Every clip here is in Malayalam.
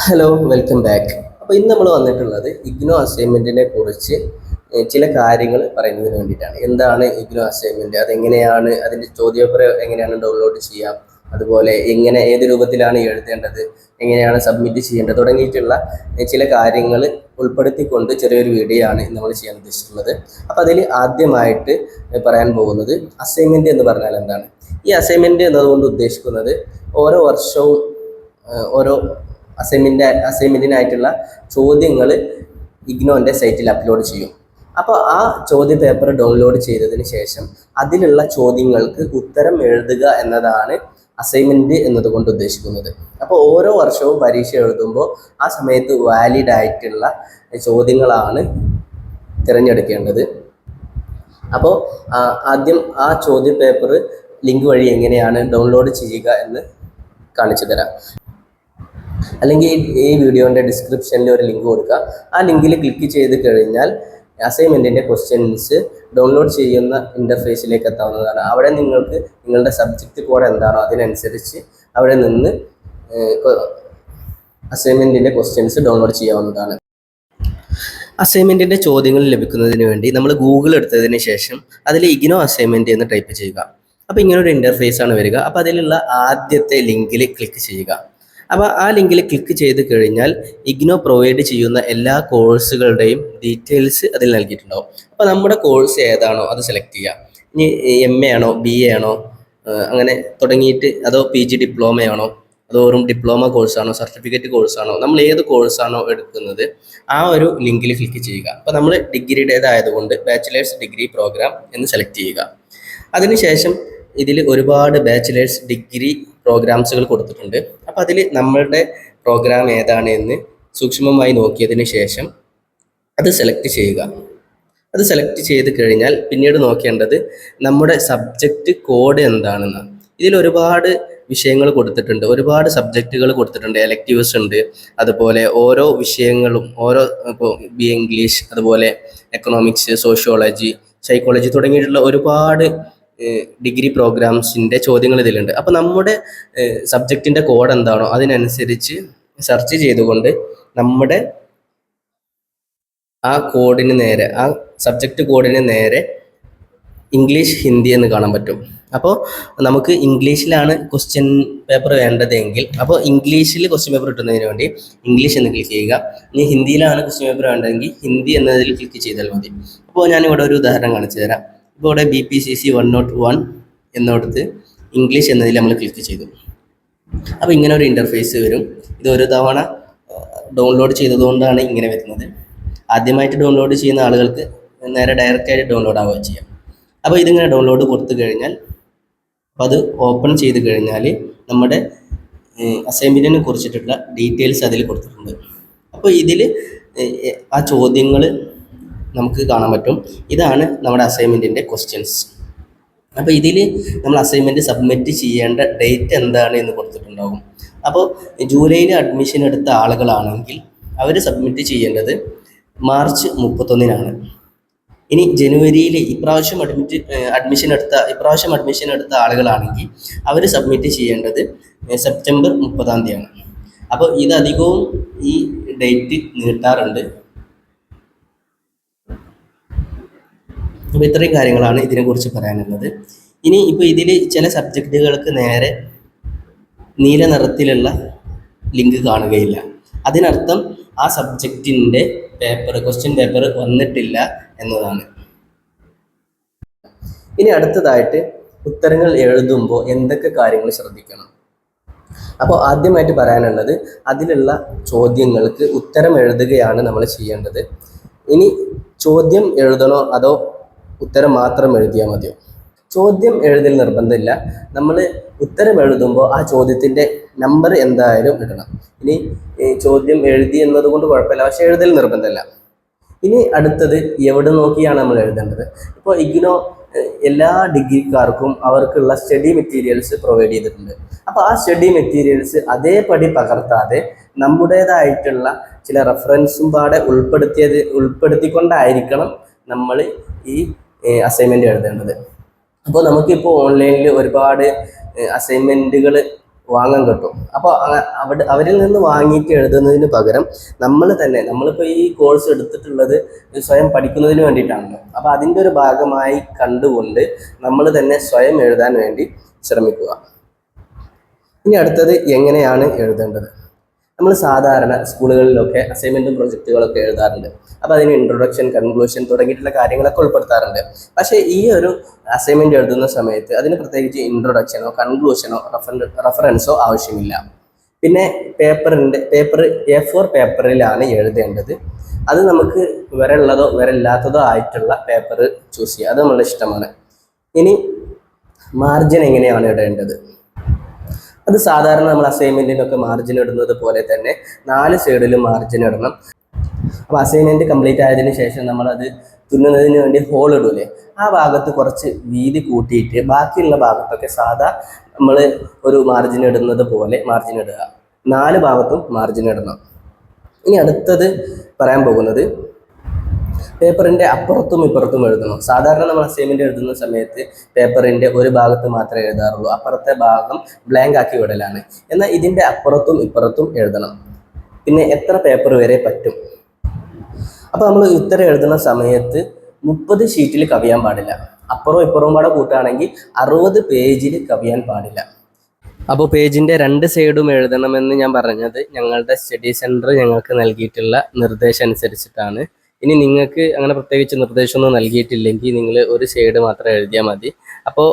Hello, welcome back. അപ്പോൾ ഇന്ന് നമ്മൾ വന്നിട്ടുള്ളത് ഇഗ്നോ അസൈൻമെൻറ്റിനെ കുറിച്ച് ചില കാര്യങ്ങൾ പറയുന്നതിന് വേണ്ടിയിട്ടാണ്. എന്താണ് ഇഗ്നോ അസൈൻമെൻറ്റ്, അതെങ്ങനെയാണ്, അതിൻ്റെ ചോദ്യപേപ്പർ എങ്ങനെയാണ് ഡൗൺലോഡ് ചെയ്യാം, അതുപോലെ ഏത് രൂപത്തിലാണ് എഴുതേണ്ടത്, എങ്ങനെയാണ് സബ്മിറ്റ് ചെയ്യേണ്ടത് തുടങ്ങിയിട്ടുള്ള ചില കാര്യങ്ങൾ ഉൾപ്പെടുത്തിക്കൊണ്ട് ചെറിയൊരു വീഡിയോ ആണ് നമ്മൾ ചെയ്യാൻ ഉദ്ദേശിച്ചിട്ടുള്ളത്. അപ്പോൾ അതിൽ ആദ്യമായിട്ട് പറയാൻ പോകുന്നത് അസൈൻമെൻറ്റ് എന്ന് പറഞ്ഞാൽ എന്താണ്. ഈ അസൈൻമെൻറ്റ് എന്നതുകൊണ്ട് ഉദ്ദേശിക്കുന്നത് ഓരോ വർഷവും ഓരോ അസൈൻമെൻറ്റിനായിട്ടുള്ള ചോദ്യങ്ങൾ ഇഗ്നോൻ്റെ സൈറ്റിൽ അപ്ലോഡ് ചെയ്യും. അപ്പോൾ ആ ചോദ്യ പേപ്പർ ഡൗൺലോഡ് ചെയ്തതിന് ശേഷം അതിലുള്ള ചോദ്യങ്ങൾക്ക് ഉത്തരം എഴുതുക എന്നതാണ് അസൈൻമെൻറ്റ് എന്നതുകൊണ്ട് ഉദ്ദേശിക്കുന്നത്. അപ്പോൾ ഓരോ വർഷവും പരീക്ഷ എഴുതുമ്പോൾ ആ സമയത്ത് വാലിഡ് ആയിട്ടുള്ള ചോദ്യങ്ങളാണ് തിരഞ്ഞെടുക്കേണ്ടത്. അപ്പോൾ ആദ്യം ആ ചോദ്യ പേപ്പർ ലിങ്ക് വഴി എങ്ങനെയാണ് ഡൗൺലോഡ് ചെയ്യുക എന്ന് കാണിച്ചു തരാം. അല്ലെങ്കിൽ ഈ വീഡിയോൻ്റെ ഡിസ്ക്രിപ്ഷനിൽ ഒരു ലിങ്ക് കൊടുക്കുക. ആ ലിങ്കിൽ ക്ലിക്ക് ചെയ്ത് കഴിഞ്ഞാൽ അസൈൻമെൻറ്റിൻ്റെ ക്വസ്റ്റ്യൻസ് ഡൗൺലോഡ് ചെയ്യുന്ന ഇൻ്റർഫേസിലേക്ക് എത്താവുന്നതാണ്. അവിടെ നിങ്ങൾക്ക് നിങ്ങളുടെ സബ്ജക്റ്റ് കോഡ് എന്താണോ അതിനനുസരിച്ച് അവിടെ നിന്ന് അസൈൻമെൻറ്റിൻ്റെ ക്വസ്റ്റ്യൻസ് ഡൗൺലോഡ് ചെയ്യാവുന്നതാണ്. അസൈൻമെൻറ്റിൻ്റെ ചോദ്യങ്ങൾ ലഭിക്കുന്നതിന് വേണ്ടി നമ്മൾ ഗൂഗിൾ എടുത്തതിന് ശേഷം അതിൽ ഇഗ്നോ അസൈൻമെൻറ്റ് എന്ന് ടൈപ്പ് ചെയ്യുക. അപ്പോൾ ഇങ്ങനൊരു ഇൻ്റർഫേസാണ് വരിക. അപ്പോൾ അതിലുള്ള ആദ്യത്തെ ലിങ്കിൽ ക്ലിക്ക് ചെയ്യുക. അപ്പോൾ ആ ലിങ്കിൽ ക്ലിക്ക് ചെയ്ത് കഴിഞ്ഞാൽ ഇഗ്നോ പ്രൊവൈഡ് ചെയ്യുന്ന എല്ലാ കോഴ്സുകളുടെയും ഡീറ്റെയിൽസ് അതിൽ നൽകിയിട്ടുണ്ടാവും. അപ്പോൾ നമ്മുടെ കോഴ്സ് ഏതാണോ അത് സെലക്ട് ചെയ്യുക. ഇനി MA ആണോ, BA ആണോ, അങ്ങനെ തുടങ്ങിയിട്ട്, അതോ PG ഡിപ്ലോമയാണോ, അതോ വെറും ഡിപ്ലോമ കോഴ്സാണോ, സർട്ടിഫിക്കറ്റ് കോഴ്സാണോ, നമ്മൾ ഏത് കോഴ്സാണോ എടുക്കുന്നത് ആ ഒരു ലിങ്കിൽ ക്ലിക്ക് ചെയ്യുക. അപ്പോൾ നമ്മൾ ഡിഗ്രിയുടേതായതുകൊണ്ട് ബാച്ചിലേഴ്സ് ഡിഗ്രി പ്രോഗ്രാം എന്ന് സെലക്ട് ചെയ്യുക. അതിനുശേഷം ഇതിൽ ഒരുപാട് ബാച്ചിലേഴ്സ് ഡിഗ്രി പ്രോഗ്രാംസുകൾ കൊടുത്തിട്ടുണ്ട്. അപ്പോൾ അതിൽ നമ്മളുടെ പ്രോഗ്രാം ഏതാണ് എന്ന് സൂക്ഷ്മമായി നോക്കിയതിന് ശേഷം അത് സെലക്ട് ചെയ്യുക. അത് സെലക്ട് ചെയ്ത് കഴിഞ്ഞാൽ പിന്നീട് നോക്കേണ്ടത് നമ്മുടെ സബ്ജക്റ്റ് കോഡ് എന്താണെന്നാണ്. ഇതിൽ ഒരുപാട് വിഷയങ്ങൾ കൊടുത്തിട്ടുണ്ട്, ഒരുപാട് സബ്ജക്റ്റുകൾ കൊടുത്തിട്ടുണ്ട്, എലക്റ്റീവ്സ് ഉണ്ട്. അതുപോലെ ഓരോ വിഷയങ്ങളും ഇപ്പോൾ BA ഇംഗ്ലീഷ്, അതുപോലെ എക്കണോമിക്സ്, സോഷ്യോളജി, സൈക്കോളജി തുടങ്ങിയിട്ടുള്ള ഒരുപാട് ഡിഗ്രി പ്രോഗ്രാംസിൻ്റെ ചോദ്യങ്ങൾ ഇതിലുണ്ട്. അപ്പോൾ നമ്മുടെ സബ്ജക്റ്റിൻ്റെ കോഡ് എന്താണോ അതിനനുസരിച്ച് സെർച്ച് ചെയ്തുകൊണ്ട് നമ്മുടെ ആ കോഡിന് നേരെ, ആ സബ്ജക്റ്റ് കോഡിന് നേരെ ഇംഗ്ലീഷ്, ഹിന്ദി എന്ന് കാണാൻ പറ്റും. അപ്പോൾ നമുക്ക് ഇംഗ്ലീഷിലാണ് ക്വസ്റ്റ്യൻ പേപ്പർ വേണ്ടതെങ്കിൽ അപ്പോൾ ഇംഗ്ലീഷിൽ ക്വസ്റ്റ്യൻ പേപ്പർ കിട്ടുന്നതിന് വേണ്ടി ഇംഗ്ലീഷ് എന്ന് ക്ലിക്ക് ചെയ്യുക. ഇനി ഹിന്ദിയിലാണ് ക്വസ്റ്റ്യൻ പേപ്പർ വേണ്ടതെങ്കിൽ ഹിന്ദി എന്നതിൽ ക്ലിക്ക് ചെയ്താൽ മതി. അപ്പോൾ ഞാനിവിടെ ഒരു ഉദാഹരണം കാണിച്ചു തരാം. ഇപ്പോൾ ഇവിടെ BPCC 101 എന്നിടത്ത് ഇംഗ്ലീഷ് എന്നതിൽ നമ്മൾ ക്ലിക്ക് ചെയ്തു. അപ്പോൾ ഇങ്ങനെ ഒരു ഇൻ്റർഫേസ് വരും. ഇത് ഒരു തവണ ഡൗൺലോഡ് ചെയ്തതുകൊണ്ടാണ് ഇങ്ങനെ വരുന്നത്. ആദ്യമായിട്ട് ഡൗൺലോഡ് ചെയ്യുന്ന ആളുകൾക്ക് നേരെ ഡയറക്റ്റായിട്ട് ഡൗൺലോഡ് ആവുകയും ചെയ്യാം. അപ്പോൾ ഇതിങ്ങനെ ഡൗൺലോഡ് കൊടുത്തു കഴിഞ്ഞാൽ, അപ്പോൾ അത് ഓപ്പൺ ചെയ്ത് കഴിഞ്ഞാൽ നമ്മുടെ അസൈൻമെൻറ്റിനെ കുറിച്ചിട്ടുള്ള ഡീറ്റെയിൽസ് അതിൽ കൊടുത്തിട്ടുണ്ട്. അപ്പോൾ ഇതിൽ ആ ചോദ്യങ്ങൾ നമുക്ക് കാണാൻ പറ്റും. ഇതാണ് നമ്മുടെ അസൈൻമെൻറ്റിൻ്റെ ക്വസ്റ്റ്യൻസ്. അപ്പോൾ ഇതിൽ നമ്മൾ അസൈൻമെൻറ്റ് സബ്മിറ്റ് ചെയ്യേണ്ട ഡേറ്റ് എന്താണ് എന്ന് കൊടുത്തിട്ടുണ്ടാകും. അപ്പോൾ ജൂലൈയിൽ അഡ്മിഷൻ എടുത്ത ആളുകളാണെങ്കിൽ അവർ സബ്മിറ്റ് ചെയ്യേണ്ടത് മാർച്ച് 31-നാണ്. ഇനി ജനുവരിയിൽ ഇപ്രാവശ്യം അഡ്മിഷൻ എടുത്ത ആളുകളാണെങ്കിൽ അവർ സബ്മിറ്റ് ചെയ്യേണ്ടത് സെപ്റ്റംബർ 30-ാണ്. അപ്പോൾ ഇതധികവും ഈ ഡേറ്റ് നീട്ടാറുണ്ട്. അപ്പോൾ ഇത്രയും കാര്യങ്ങളാണ് ഇതിനെക്കുറിച്ച് പറയാനുള്ളത്. ഇനി ഇപ്പോൾ ഇതിൽ ചില സബ്ജക്റ്റുകൾക്ക് നേരെ നീല നിറത്തിലുള്ള ലിങ്ക് കാണുകയില്ല. അതിനർത്ഥം ആ സബ്ജക്റ്റിൻ്റെ ക്വസ്റ്റ്യൻ പേപ്പർ വന്നിട്ടില്ല എന്നതാണ്. ഇനി അടുത്തതായിട്ട് ഉത്തരങ്ങൾ എഴുതുമ്പോൾ എന്തൊക്കെ കാര്യങ്ങൾ ശ്രദ്ധിക്കണം. അപ്പോൾ ആദ്യമായിട്ട് പറയാനുള്ളത്, അതിലുള്ള ചോദ്യങ്ങൾക്ക് ഉത്തരം എഴുതുകയാണ് നമ്മൾ ചെയ്യേണ്ടത്. ഇനി ചോദ്യം എഴുതണോ അതോ ഉത്തരം മാത്രം എഴുതിയാൽ മതിയോ? ചോദ്യം എഴുതൽ നിർബന്ധമില്ല. നമ്മൾ ഉത്തരം എഴുതുമ്പോൾ ആ ചോദ്യത്തിൻ്റെ നമ്പർ എന്തായാലും ഇടണം. ഇനി ചോദ്യം എഴുതി എന്നതുകൊണ്ട് കുഴപ്പമില്ല, പക്ഷേ എഴുതൽ നിർബന്ധമില്ല. ഇനി അടുത്തത് എവിടെ നോക്കിയാണ് നമ്മൾ എഴുതേണ്ടത്. ഇപ്പോൾ ഇഗ്നോ എല്ലാ ഡിഗ്രിക്കാർക്കും അവർക്കുള്ള സ്റ്റഡി മെറ്റീരിയൽസ് പ്രൊവൈഡ് ചെയ്തിട്ടുണ്ട്. അപ്പോൾ ആ സ്റ്റഡി മെറ്റീരിയൽസ് അതേപടി പകർത്താതെ നമ്മുടേതായിട്ടുള്ള ചില റെഫറൻസും പാടെ ഉൾപ്പെടുത്തിക്കൊണ്ടായിരിക്കണം നമ്മൾ ഈ അസൈൻമെൻറ്റ് എഴുതേണ്ടത്. അപ്പോൾ നമുക്കിപ്പോൾ ഓൺലൈനിൽ ഒരുപാട് അസൈൻമെൻറ്റുകൾ വാങ്ങാൻ കിട്ടും. അപ്പോൾ അവിടെ അവരിൽ നിന്ന് വാങ്ങിയിട്ട് എഴുതുന്നതിന് പകരം നമ്മൾ തന്നെ, നമ്മളിപ്പോൾ ഈ കോഴ്സ് എടുത്തിട്ടുള്ളത് സ്വയം പഠിക്കുന്നതിന് വേണ്ടിയിട്ടാണല്ലോ. അപ്പോൾ അതിൻ്റെ ഒരു ഭാഗമായി കണ്ടുകൊണ്ട് നമ്മൾ തന്നെ സ്വയം എഴുതാൻ വേണ്ടി ശ്രമിക്കുക. ഇനി അടുത്തത് എങ്ങനെയാണ് എഴുതേണ്ടത്. നമ്മൾ സാധാരണ സ്കൂളുകളിലൊക്കെ അസൈൻമെൻറ്റും പ്രൊജക്റ്റുകളൊക്കെ എഴുതാറുണ്ട്. അപ്പോൾ അതിന് ഇൻട്രൊഡക്ഷൻ, കൺക്ലൂഷൻ തുടങ്ങിയിട്ടുള്ള കാര്യങ്ങളൊക്കെ ഉൾപ്പെടുത്താറുണ്ട്. പക്ഷേ ഈ ഒരു അസൈൻമെൻറ്റ് എഴുതുന്ന സമയത്ത് അതിന് പ്രത്യേകിച്ച് ഇൻട്രൊഡക്ഷനോ കൺക്ലൂഷനോ റെഫറൻസോ ആവശ്യമില്ല. പിന്നെ പേപ്പർ A4 പേപ്പറിലാണ് എഴുതേണ്ടത്. അത് നമുക്ക് വരയുള്ളതോ വരയില്ലാത്തതോ ആയിട്ടുള്ള പേപ്പർ ചൂസ് ചെയ്യുക, അത് നമ്മളുടെ ഇഷ്ടമാണ്. ഇനി മാർജിൻ എങ്ങനെയാണ് ഇടേണ്ടത്. അത് സാധാരണ നമ്മൾ അസൈൻമെൻറ്റിനൊക്കെ മാർജിൻ ഇടുന്നത് പോലെ തന്നെ 4 സൈഡിലും മാർജിൻ ഇടണം. അപ്പോൾ അസൈൻമെൻറ്റ് കംപ്ലീറ്റ് ആയതിനു ശേഷം നമ്മളത് തുന്നുന്നതിന് വേണ്ടി ഹോൾ ഇടൂലേ, ആ ഭാഗത്ത് കുറച്ച് വീതി കൂട്ടിയിട്ട് ബാക്കിയുള്ള ഭാഗത്തൊക്കെ സാധാ നമ്മൾ ഒരു മാർജിൻ ഇടുന്നത് പോലെ മാർജിൻ ഇടുക. 4 ഭാഗത്തും മാർജിൻ ഇടണം. ഇനി അടുത്തത് പറയാൻ പോകുന്നത് പേപ്പറിൻ്റെ അപ്പുറത്തും ഇപ്പുറത്തും എഴുതണം. സാധാരണ നമ്മൾ അസൈൻമെൻറ്റ് എഴുതുന്ന സമയത്ത് പേപ്പറിൻ്റെ ഒരു ഭാഗത്ത് മാത്രമേ എഴുതാറുള്ളൂ, അപ്പുറത്തെ ഭാഗം ബ്ലാങ്ക് ആക്കി വിടലാണ്. എന്നാൽ ഇതിൻ്റെ അപ്പുറത്തും ഇപ്പുറത്തും എഴുതണം. പിന്നെ എത്ര പേപ്പർ വരെ പറ്റും. അപ്പോൾ നമ്മൾ ഉത്തരം എഴുതുന്ന സമയത്ത് 30 ഷീറ്റിൽ കവിയാൻ പാടില്ല. അപ്പുറവും ഇപ്പുറവും പാടെ കൂട്ടുകയാണെങ്കിൽ 60 പേജിൽ കവിയാൻ പാടില്ല. അപ്പോൾ പേജിൻ്റെ 2 സൈഡും എഴുതണമെന്ന് ഞാൻ പറഞ്ഞത് ഞങ്ങളുടെ സ്റ്റഡി സെൻറ്റർ ഞങ്ങൾക്ക് നൽകിയിട്ടുള്ള നിർദ്ദേശം അനുസരിച്ചിട്ടാണ്. ഇനി നിങ്ങൾക്ക് അങ്ങനെ പ്രത്യേകിച്ച് നിർദ്ദേശമൊന്നും നൽകിയിട്ടില്ലെങ്കിൽ നിങ്ങൾ ഒരു സൈഡ് മാത്രം എഴുതിയാൽ മതി. അപ്പോൾ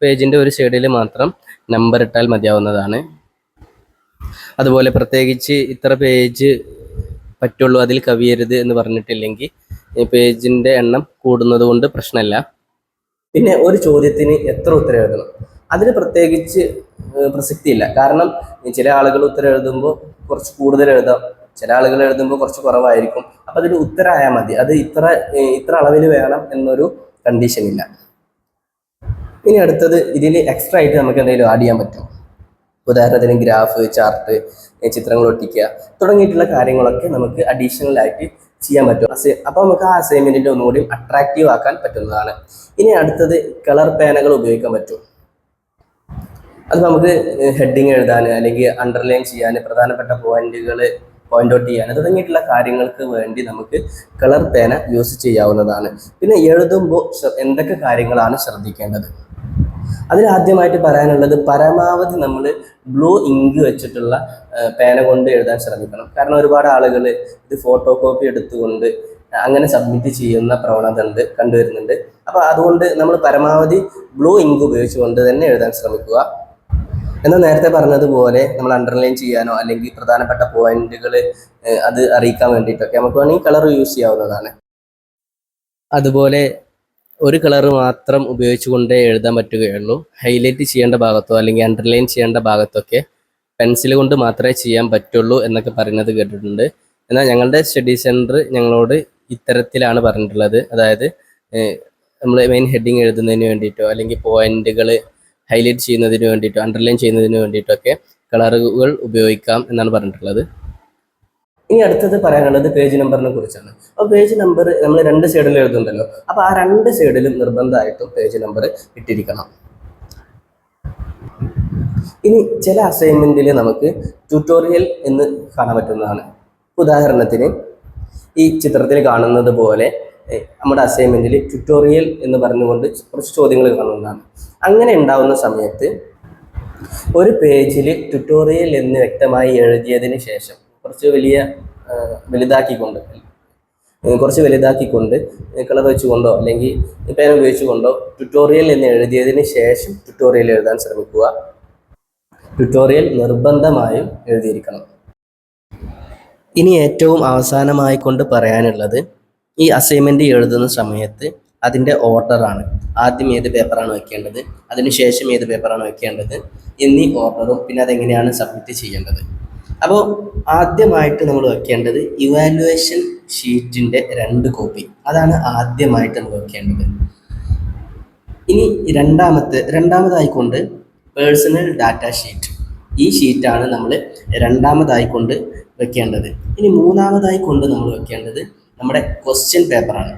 പേജിൻ്റെ ഒരു സൈഡിൽ മാത്രം നമ്പർ ഇട്ടാൽ മതിയാവുന്നതാണ്. അതുപോലെ പ്രത്യേകിച്ച് ഇത്ര പേജ് പറ്റുള്ളൂ, അതിൽ കവിയരുത് എന്ന് പറഞ്ഞിട്ടില്ലെങ്കിൽ പേജിൻ്റെ എണ്ണം കൂടുന്നത് കൊണ്ട് പ്രശ്നമില്ല. പിന്നെ ഒരു ചോദ്യത്തിന് എത്ര ഉത്തരം എഴുതണം, അതിന് പ്രത്യേകിച്ച് പ്രസക്തിയില്ല. കാരണം ചില ആളുകൾ ഉത്തരം എഴുതുമ്പോൾ കുറച്ച് കൂടുതൽ എഴുതാം, ചില ആളുകൾ എഴുതുമ്പോൾ കുറച്ച് കുറവായിരിക്കും. അപ്പോൾ അതിൽ ഉത്തരമായാൽ മതി, അത് ഇത്ര അളവിൽ വേണം എന്നൊരു കണ്ടീഷനില്ല. ഇനി അടുത്തത് ഇതിൽ എക്സ്ട്രാ ആയിട്ട് നമുക്ക് എന്തെങ്കിലും ആഡ് ചെയ്യാൻ പറ്റും. ഉദാഹരണത്തിന് ഗ്രാഫ്, ചാർട്ട്, ചിത്രങ്ങൾ ഒട്ടിക്കുക തുടങ്ങിയിട്ടുള്ള കാര്യങ്ങളൊക്കെ നമുക്ക് അഡീഷണൽ ആയിട്ട് ചെയ്യാൻ പറ്റും. അപ്പോൾ നമുക്ക് ആ അസൈൻമെൻറ്റിൻ്റെ ഒന്നുകൂടി അട്രാക്റ്റീവ് ആക്കാൻ പറ്റുന്നതാണ്. ഇനി അടുത്തത് കളർ പേനകൾ ഉപയോഗിക്കാൻ പറ്റും. അത് നമുക്ക് ഹെഡിങ് എഴുതാൻ അല്ലെങ്കിൽ അണ്ടർലൈൻ ചെയ്യാൻ, പ്രധാനപ്പെട്ട പോയിന്റ് ഔട്ട് ചെയ്യാൻ തുടങ്ങിയിട്ടുള്ള കാര്യങ്ങൾക്ക് വേണ്ടി നമുക്ക് കളർ പേന യൂസ് ചെയ്യാവുന്നതാണ്. പിന്നെ എഴുതുമ്പോൾ എന്തൊക്കെ കാര്യങ്ങളാണ് ശ്രദ്ധിക്കേണ്ടത്. അതിലാദ്യമായിട്ട് പറയാനുള്ളത്, പരമാവധി നമ്മൾ ബ്ലൂ ഇങ്ക് വെച്ചിട്ടുള്ള പേന കൊണ്ട് എഴുതാൻ ശ്രമിക്കണം. കാരണം ഒരുപാട് ആളുകൾ ഇത് ഫോട്ടോ കോപ്പി എടുത്തുകൊണ്ട് അങ്ങനെ സബ്മിറ്റ് ചെയ്യുന്ന പ്രവണത കണ്ടുവരുന്നുണ്ട്. അപ്പോൾ അതുകൊണ്ട് നമ്മൾ പരമാവധി ബ്ലൂ ഇങ്ക് ഉപയോഗിച്ചുകൊണ്ട് തന്നെ എഴുതാൻ ശ്രമിക്കുക. എന്നാൽ നേരത്തെ പറഞ്ഞതുപോലെ നമ്മൾ അണ്ടർലൈൻ ചെയ്യാനോ അല്ലെങ്കിൽ പ്രധാനപ്പെട്ട പോയിന്റുകൾ അത് അറിയിക്കാൻ വേണ്ടിയിട്ടൊക്കെ നമുക്ക് വേണമെങ്കിൽ കളർ യൂസ് ചെയ്യാവുന്നതാണ്. അതുപോലെ ഒരു കളർ മാത്രം ഉപയോഗിച്ചുകൊണ്ടേ എഴുതാൻ പറ്റുകയുള്ളൂ. ഹൈലൈറ്റ് ചെയ്യേണ്ട ഭാഗത്തോ അല്ലെങ്കിൽ അണ്ടർലൈൻ ചെയ്യേണ്ട ഭാഗത്തൊക്കെ പെൻസിൽ കൊണ്ട് മാത്രമേ ചെയ്യാൻ പറ്റുള്ളൂ എന്നൊക്കെ പറയുന്നത് കേട്ടിട്ടുണ്ട്. എന്നാൽ ഞങ്ങളുടെ സ്റ്റഡി സെൻറ്റർ ഞങ്ങളോട് ഇത്തരത്തിലാണ് പറഞ്ഞിട്ടുള്ളത്. അതായത് നമ്മൾ മെയിൻ ഹെഡിങ് എഴുതുന്നതിന് വേണ്ടിയിട്ടോ അല്ലെങ്കിൽ പോയിന്റുകൾ ഹൈലൈറ്റ് ചെയ്യുന്നതിന് വേണ്ടിയിട്ടോ അണ്ടർലൈൻ ചെയ്യുന്നതിന് വേണ്ടിയിട്ടൊക്കെ കളറുകൾ ഉപയോഗിക്കാം എന്നാണ് പറഞ്ഞിട്ടുള്ളത്. ഇനി അടുത്തത് പറയാനുള്ളത് പേജ് നമ്പറിനെ കുറിച്ചാണ്. അപ്പോൾ പേജ് നമ്പർ നമ്മൾ 2 സൈഡിൽ എഴുതുന്നുണ്ടല്ലോ, അപ്പോൾ ആ 2 സൈഡിലും നിർബന്ധമായിട്ടും പേജ് നമ്പർ ഇട്ടിരിക്കണം. ഇനി ചില അസൈൻമെൻറ്റിൽ നമുക്ക് ട്യൂട്ടോറിയൽ എന്ന് കാണാൻ പറ്റുന്നതാണ്. ഉദാഹരണത്തിന് ഈ ചിത്രത്തിൽ കാണുന്നത് പോലെ നമ്മുടെ അസൈൻമെൻറ്റിൽ ട്യൂട്ടോറിയൽ എന്ന് പറഞ്ഞുകൊണ്ട് കുറച്ച് ചോദ്യങ്ങൾ കാണുന്നതാണ്. അങ്ങനെ ഉണ്ടാവുന്ന സമയത്ത് ഒരു പേജിൽ ട്യൂട്ടോറിയൽ എന്ന് വ്യക്തമായി എഴുതിയതിന് ശേഷം കുറച്ച് വലുതാക്കിക്കൊണ്ട് കളർ വെച്ചുകൊണ്ടോ അല്ലെങ്കിൽ പേന ഉപയോഗിച്ചുകൊണ്ടോ ട്യൂട്ടോറിയൽ എന്ന് എഴുതിയതിന് ശേഷം ട്യൂട്ടോറിയൽ എഴുതാൻ ശ്രമിക്കുക. ട്യൂട്ടോറിയൽ നിർബന്ധമായും എഴുതിയിരിക്കണം. ഇനി ഏറ്റവും അവസാനമായി കൊണ്ട് പറയാനുള്ളത്, ഈ അസൈൻമെൻറ്റ് എഴുതുന്ന സമയത്ത് അതിൻ്റെ ഓർഡറാണ്. ആദ്യം ഏത് പേപ്പറാണ് വയ്ക്കേണ്ടത്, അതിനുശേഷം ഏത് പേപ്പറാണ് വയ്ക്കേണ്ടത് എന്നീ ഓർഡറും പിന്നെ അതെങ്ങനെയാണ് സബ്മിറ്റ് ചെയ്യേണ്ടത്. അപ്പോൾ ആദ്യമായിട്ട് നമ്മൾ വയ്ക്കേണ്ടത് ഇവാലുവേഷൻ ഷീറ്റിൻ്റെ 2 കോപ്പി, അതാണ് ആദ്യമായിട്ട് നമ്മൾ വയ്ക്കേണ്ടത്. ഇനി രണ്ടാമതായിക്കൊണ്ട് പേഴ്സണൽ ഡാറ്റ ഷീറ്റ്, ഈ ഷീറ്റാണ് നമ്മൾ രണ്ടാമതായിക്കൊണ്ട് വെക്കേണ്ടത്. ഇനി മൂന്നാമതായി കൊണ്ട് നമ്മൾ വെക്കേണ്ടത് നമ്മുടെ ക്വസ്റ്റ്യൻ പേപ്പറാണ്.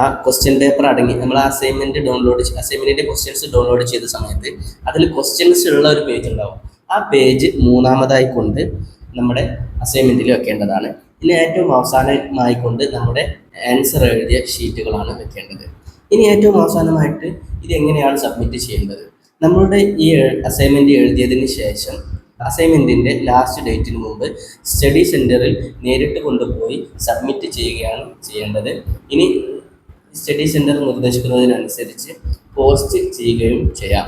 ആ ക്വസ്റ്റ്യൻ പേപ്പർ അടങ്ങി നമ്മൾ അസൈൻമെൻറ്റിൻ്റെ ക്വസ്റ്റ്യൻസ് ഡൗൺലോഡ് ചെയ്ത സമയത്ത് അതിൽ ക്വസ്റ്റ്യൻസ് ഉള്ള ഒരു പേജ് ഉണ്ടാവും. ആ പേജ് മൂന്നാമതായി കൊണ്ട് നമ്മുടെ അസൈൻമെൻറ്റിൽ വെക്കേണ്ടതാണ്. ഇനി ഏറ്റവും അവസാനമായി കൊണ്ട് നമ്മുടെ ആൻസർ എഴുതിയ ഷീറ്റുകളാണ് വെക്കേണ്ടത്. ഇനി ഏറ്റവും അവസാനമായിട്ട് ഇത് എങ്ങനെയാണ് സബ്മിറ്റ് ചെയ്യേണ്ടത്? നമ്മളുടെ ഈ അസൈൻമെൻറ്റ് എഴുതിയതിന് ശേഷം അസൈൻമെൻറ്റിൻ്റെ ലാസ്റ്റ് ഡേറ്റിന് മുമ്പ് സ്റ്റഡി സെൻറ്ററിൽ നേരിട്ട് കൊണ്ടുപോയി സബ്മിറ്റ് ചെയ്യുകയാണ് ചെയ്യേണ്ടത്. ഇനി സ്റ്റഡി സെൻറ്റർ നിർദ്ദേശിക്കുന്നതിനനുസരിച്ച് പോസ്റ്റ് ചെയ്യുകയും ചെയ്യാം.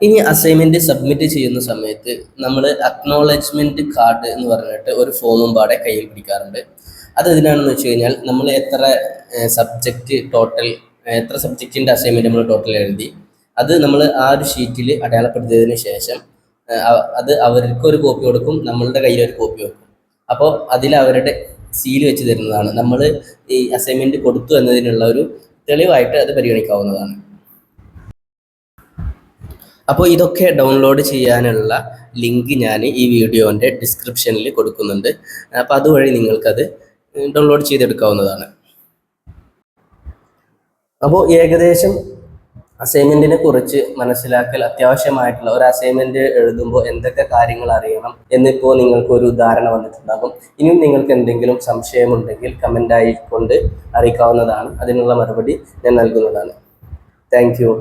ഇനി അസൈൻമെൻറ്റ് സബ്മിറ്റ് ചെയ്യുന്ന സമയത്ത് നമ്മൾ അക്നോളജ്മെൻറ്റ് കാർഡ് എന്ന് പറഞ്ഞിട്ട് ഒരു ഫോമും പാടെ കയ്യിൽ പിടിക്കാറുണ്ട്. അത് എന്തിനാണെന്ന് വെച്ച് കഴിഞ്ഞാൽ നമ്മൾ എത്ര സബ്ജക്റ്റ് ടോട്ടൽ എത്ര സബ്ജക്റ്റിൻ്റെ അസൈൻമെൻറ്റ് നമ്മൾ ടോട്ടൽ എഴുതി അത് നമ്മൾ ആ ഒരു ഷീറ്റിൽ അടയാളപ്പെടുത്തിയതിന് ശേഷം അത് അവർക്ക് ഒരു കോപ്പി കൊടുക്കും, നമ്മളുടെ കയ്യിൽ ഒരു കോപ്പി വെക്കും. അപ്പോൾ അതിൽ അവരുടെ സീൽ വെച്ച് തരുന്നതാണ്. നമ്മൾ ഈ അസൈൻമെൻറ്റ് കൊടുത്തു എന്നതിനുള്ള ഒരു തെളിവായിട്ട് അത് പരിഗണിക്കാവുന്നതാണ്. അപ്പോൾ ഇതൊക്കെ ഡൗൺലോഡ് ചെയ്യാനുള്ള ലിങ്ക് ഞാൻ ഈ വീഡിയോൻ്റെ ഡിസ്ക്രിപ്ഷനിൽ കൊടുക്കുന്നുണ്ട്. അപ്പോൾ അതുവഴി നിങ്ങൾക്കത് ഡൗൺലോഡ് ചെയ്തെടുക്കാവുന്നതാണ്. അപ്പോൾ ഏകദേശം അസൈൻമെൻറ്റിനെ കുറിച്ച് മനസ്സിലാക്കൽ അത്യാവശ്യമായിട്ടുള്ള ഒരു അസൈൻമെൻറ്റ് എഴുതുമ്പോൾ എന്തൊക്കെ കാര്യങ്ങൾ അറിയണം എന്നിപ്പോൾ നിങ്ങൾക്കൊരു ധാരണ വന്നിട്ടുണ്ടാകും. ഇനിയും നിങ്ങൾക്ക് എന്തെങ്കിലും സംശയമുണ്ടെങ്കിൽ കമൻ്റായി കൊണ്ട് അറിയിക്കാവുന്നതാണ്. അതിനുള്ള മറുപടി ഞാൻ നൽകുന്നതാണ്. Thank you.